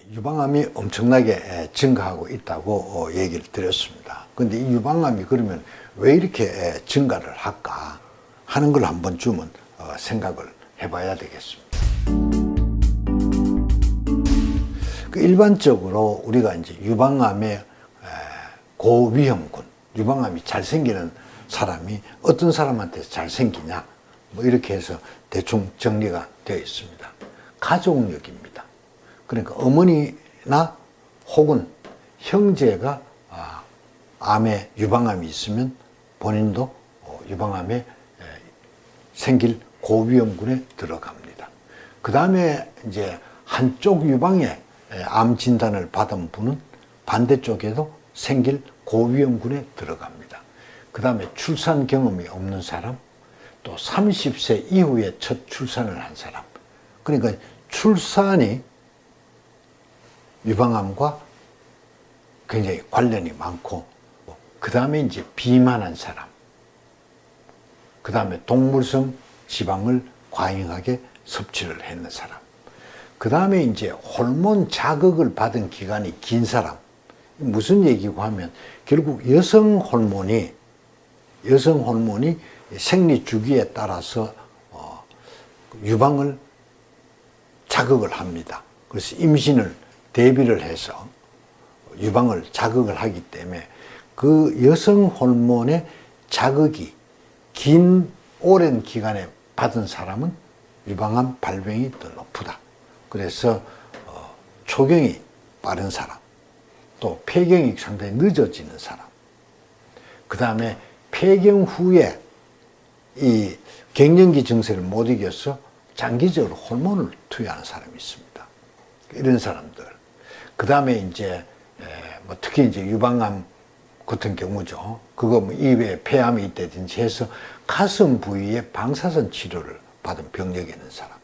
유방암이 엄청나게 증가하고 있다고 얘기를 드렸습니다. 그런데 이 유방암이 그러면 왜 이렇게 증가를 할까 하는 걸 한 번쯤은 생각을 해봐야 되겠습니다. 일반적으로 우리가 이제 유방암의 고위험군, 유방암이 잘 생기는 사람이 어떤 사람한테 잘 생기냐, 뭐 이렇게 해서 대충 정리가 되어 있습니다. 가족력입니다. 그러니까 어머니나 혹은 형제가 암에 유방암이 있으면 본인도 유방암에 생길 고위험군에 들어갑니다. 그 다음에 이제 한쪽 유방에 암 진단을 받은 분은 반대쪽에도 생길 고위험군에 들어갑니다. 그 다음에 출산 경험이 없는 사람, 또 30세 이후에 첫 출산을 한 사람. 그러니까 출산이 유방암과 굉장히 관련이 많고, 그 다음에 이제 비만한 사람, 그 다음에 동물성 지방을 과잉하게 섭취를 했는 사람, 그 다음에 이제 호르몬 자극을 받은 기간이 긴 사람. 무슨 얘기고 하면 결국 여성 호르몬이 생리 주기에 따라서 유방을 자극을 합니다. 그래서 임신을 대비를 해서 유방을 자극을 하기 때문에 그 여성 호르몬의 자극이 긴 오랜 기간에 받은 사람은 유방암 발병이 더 높다. 그래서 초경이 빠른 사람, 또 폐경이 상당히 늦어지는 사람, 그 다음에 폐경 후에 이 갱년기 증세를 못 이겨서 장기적으로 호르몬을 투여하는 사람이 있습니다. 이런 사람들. 그 다음에 이제 뭐 특히 이제 유방암 같은 경우죠. 그거 뭐 입에 폐암이 있다든지 해서 가슴 부위에 방사선 치료를 받은 병력이 있는 사람.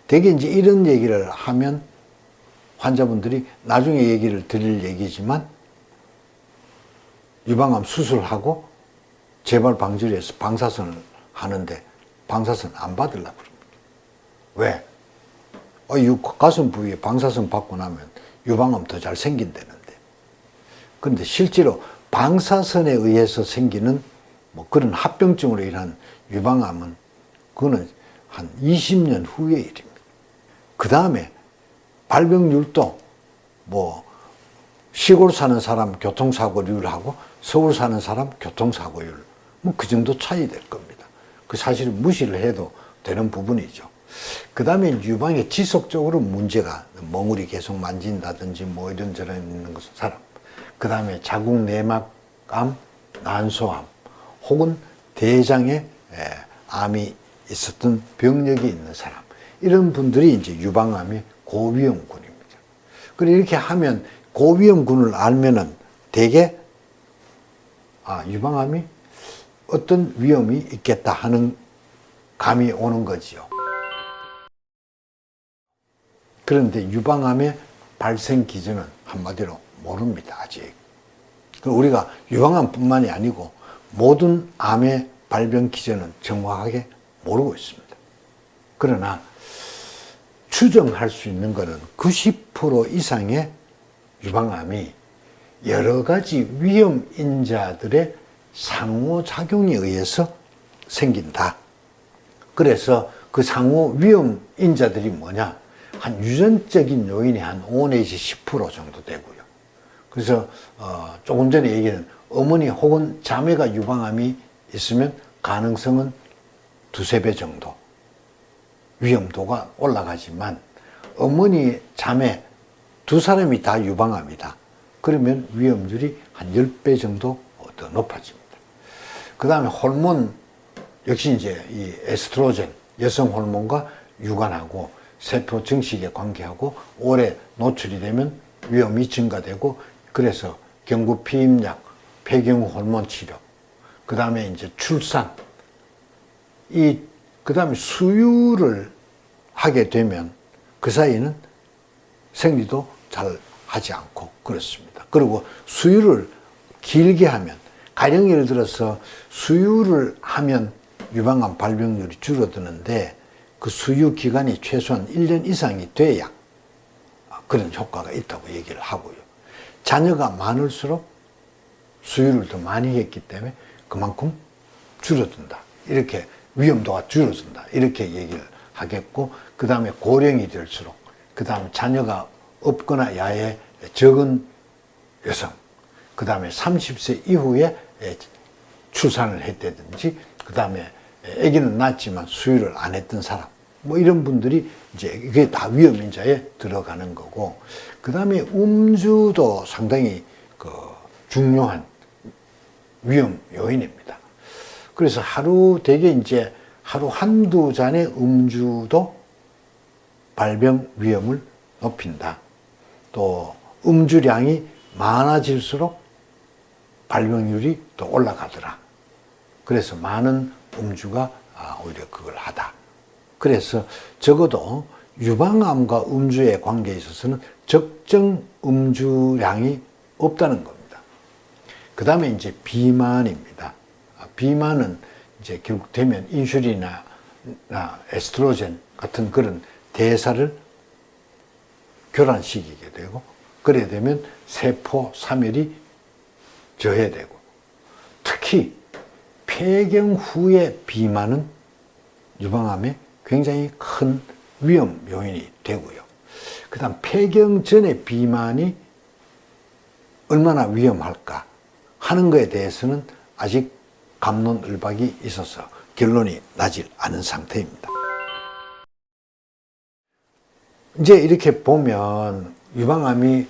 대개 이제 이런 얘기를 하면 환자분들이 나중에 얘기를 드릴 얘기지만 유방암 수술하고 재발 방지를 해서 방사선을 하는데 방사선 안 받으려고 그럽니다. 왜? 가슴 부위에 방사선 받고 나면 유방암 더 잘 생긴다는데. 그런데 실제로 방사선에 의해서 생기는 뭐 그런 합병증으로 인한 유방암은 그거는 한 20년 후의 일입니다. 그 다음에 발병률도 뭐 시골 사는 사람 교통사고율하고 서울 사는 사람 교통사고율 뭐 그 정도 차이 될 겁니다. 그 사실은 무시를 해도 되는 부분이죠. 그 다음에 유방에 지속적으로 문제가 멍울이 계속 만진다든지 뭐 이런저런 있는 사람, 그 다음에 자궁 내막암, 난소암 혹은 대장에 암이 있었던 병력이 있는 사람, 이런 분들이 이제 유방암의 고위험군입니다. 그리고 이렇게 하면 고위험군을 알면은 대개 유방암이 어떤 위험이 있겠다 하는 감이 오는 거지요. 그런데 유방암의 발생 기전은 한마디로 모릅니다, 아직. 우리가 유방암뿐만이 아니고 모든 암의 발병 기전은 정확하게 모르고 있습니다. 그러나 추정할 수 있는 것은 90% 이상의 유방암이 여러 가지 위험 인자들의 상호작용에 의해서 생긴다. 그래서 그 상호 위험 인자들이 뭐냐? 한 유전적인 요인이 한 5 내지 10% 정도 되고요. 그래서 조금 전에 얘기한 어머니 혹은 자매가 유방암이 있으면 가능성은 2~3배 정도 위험도가 올라가지만 어머니, 자매 두 사람이 다 유방암이다. 그러면 위험률이 한 10배 정도 더 높아집니다. 그 다음에 호르몬 역시 이제 이 에스트로겐, 여성 호르몬과 유관하고 세포 증식에 관계하고 오래 노출이 되면 위험이 증가되고, 그래서 경구 피임약, 폐경 호르몬 치료, 그 다음에 이제 출산, 그 다음에 수유를 하게 되면 그 사이에는 생리도 잘 하지 않고 그렇습니다. 그리고 수유를 길게 하면, 가령 예를 들어서 수유를 하면 유방암 발병률이 줄어드는데 그 수유 기간이 최소한 1년 이상이 돼야 그런 효과가 있다고 얘기를 하고요. 자녀가 많을수록 수유를 더 많이 했기 때문에 그만큼 줄어든다. 이렇게 위험도가 줄어든다. 이렇게 얘기를 하겠고, 그 다음에 고령이 될수록, 그 다음 자녀가 없거나 야에 적은 여성, 그 다음에 30세 이후에 출산을 했다든지, 그 다음에 아기는 낳았지만 수유를 안 했던 사람, 뭐 이런 분들이 이제 이게 다 위험인자에 들어가는 거고, 그 다음에 음주도 상당히 중요한 위험 요인입니다. 그래서 대개 이제 하루 한두 잔의 음주도 발병 위험을 높인다. 또 음주량이 많아질수록 발병률이 더 올라가더라. 그래서 많은 음주가 오히려 그걸 하다. 그래서 적어도 유방암과 음주의 관계에 있어서는 적정 음주량이 없다는 겁니다. 그 다음에 이제 비만입니다. 비만은 이제 결국 되면 인슐린이나 에스트로겐 같은 그런 대사를 교란시키게 되고, 그래 되면 세포 사멸이 저해되고, 특히 폐경 후의 비만은 유방암에 굉장히 큰 위험 요인이 되고요. 그 다음 폐경 전의 비만이 얼마나 위험할까 하는 것에 대해서는 아직 갑론을박이 있어서 결론이 나질 않은 상태입니다. 이제 이렇게 보면 유방암이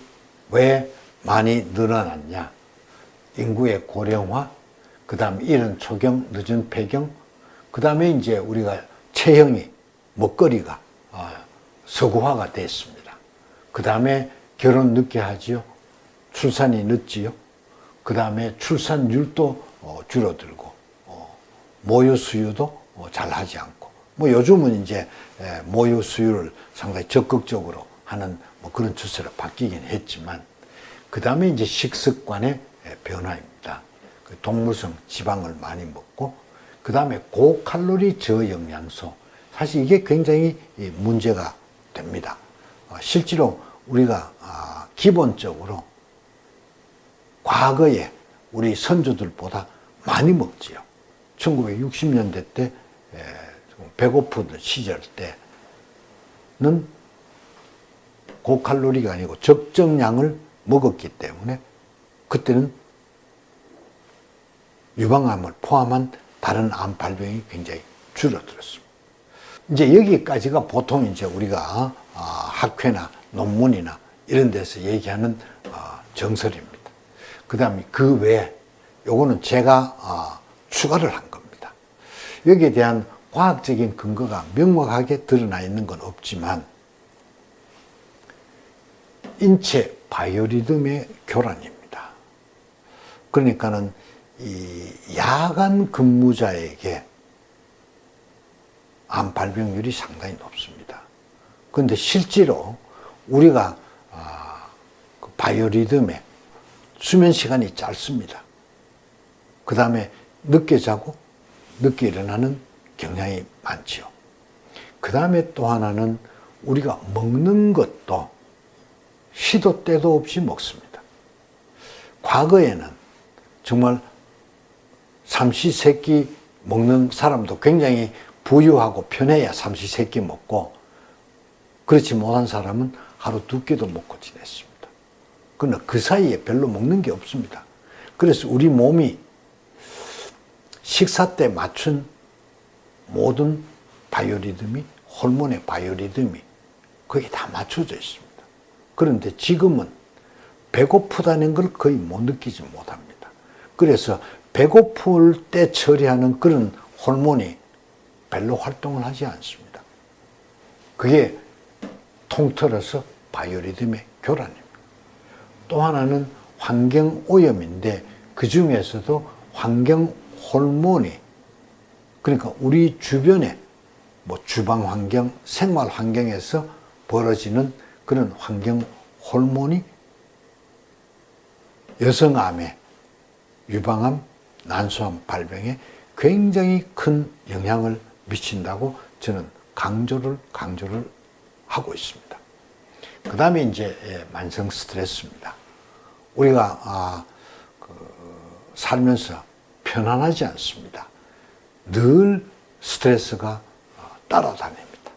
왜 많이 늘어났냐? 인구의 고령화, 그 다음 이른 초경, 늦은 폐경, 그 다음에 이제 우리가 체형이, 먹거리가 서구화가 됐습니다. 그 다음에 결혼 늦게 하지요. 출산이 늦지요. 그 다음에 출산율도 줄어들고, 모유 수유도 잘 하지 않고, 뭐 요즘은 이제 모유 수유를 상당히 적극적으로 하는 뭐 그런 추세로 바뀌긴 했지만, 그 다음에 이제 식습관의 변화입니다. 동물성 지방을 많이 먹고, 그 다음에 고칼로리 저영양소, 사실 이게 굉장히 문제가 됩니다. 실제로 우리가 기본적으로 과거에 우리 선조들보다 많이 먹지요. 1960년대 때 배고픈 시절 때는 고칼로리가 아니고 적정량을 먹었기 때문에 그때는 유방암을 포함한 다른 암 발병이 굉장히 줄어들었습니다. 이제 여기까지가 보통 이제 우리가 학회나 논문이나 이런 데서 얘기하는 정설입니다. 그 다음에 그 외에 요거는 제가 추가를 한 겁니다. 여기에 대한 과학적인 근거가 명확하게 드러나 있는 건 없지만, 인체 바이오리듬의 교란입니다. 그러니까는 이 야간 근무자에게 암 발병률이 상당히 높습니다. 그런데 실제로 우리가 그 바이오리듬에 수면 시간이 짧습니다. 그 다음에 늦게 자고 늦게 일어나는 경향이 많지요. 그 다음에 또 하나는 우리가 먹는 것도 시도 때도 없이 먹습니다. 과거에는 정말 삼시세끼 먹는 사람도 굉장히 부유하고 편해야 삼시세끼 먹고, 그렇지 못한 사람은 하루 두 끼도 먹고 지냈습니다. 그러나 그 사이에 별로 먹는 게 없습니다. 그래서 우리 몸이 식사 때 맞춘 모든 바이오리듬이, 호르몬의 바이오리듬이 거기 다 맞춰져 있습니다. 그런데 지금은 배고프다는 걸 거의 못 느끼지 못합니다. 그래서 배고플 때 처리하는 그런 호르몬이 별로 활동을 하지 않습니다. 그게 통틀어서 바이오리듬의 교란입니다. 또 하나는 환경오염인데, 그 중에서도 환경 호르몬이, 그러니까 우리 주변에 뭐 주방 환경, 생활 환경에서 벌어지는 그런 환경 호르몬이 여성암에, 유방암, 난소암 발병에 굉장히 큰 영향을 미친다고 저는 강조를 하고 있습니다. 그 다음에 이제 만성 스트레스입니다. 우리가 살면서 편안하지 않습니다. 늘 스트레스가 따라다닙니다.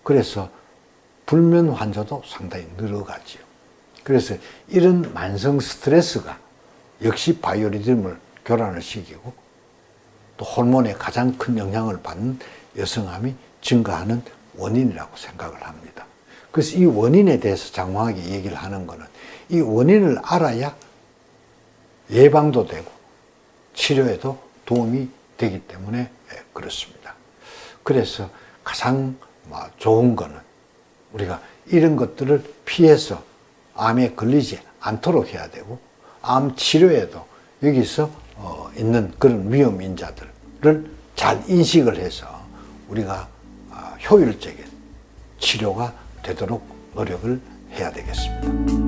그래서 불면 환자도 상당히 늘어가지요. 그래서 이런 만성 스트레스가 역시 바이오리듬을 교란을 시키고 또 호르몬에 가장 큰 영향을 받는 여성암이 증가하는 원인이라고 생각을 합니다. 그래서 이 원인에 대해서 장황하게 얘기를 하는 것은 이 원인을 알아야 예방도 되고 치료에도 도움이 되기 때문에 그렇습니다. 그래서 가장 좋은 거는 우리가 이런 것들을 피해서 암에 걸리지 않도록 해야 되고 암 치료에도 여기서 있는 그런 위험 인자들을 잘 인식을 해서 우리가 효율적인 치료가 되도록 노력을 해야 되겠습니다.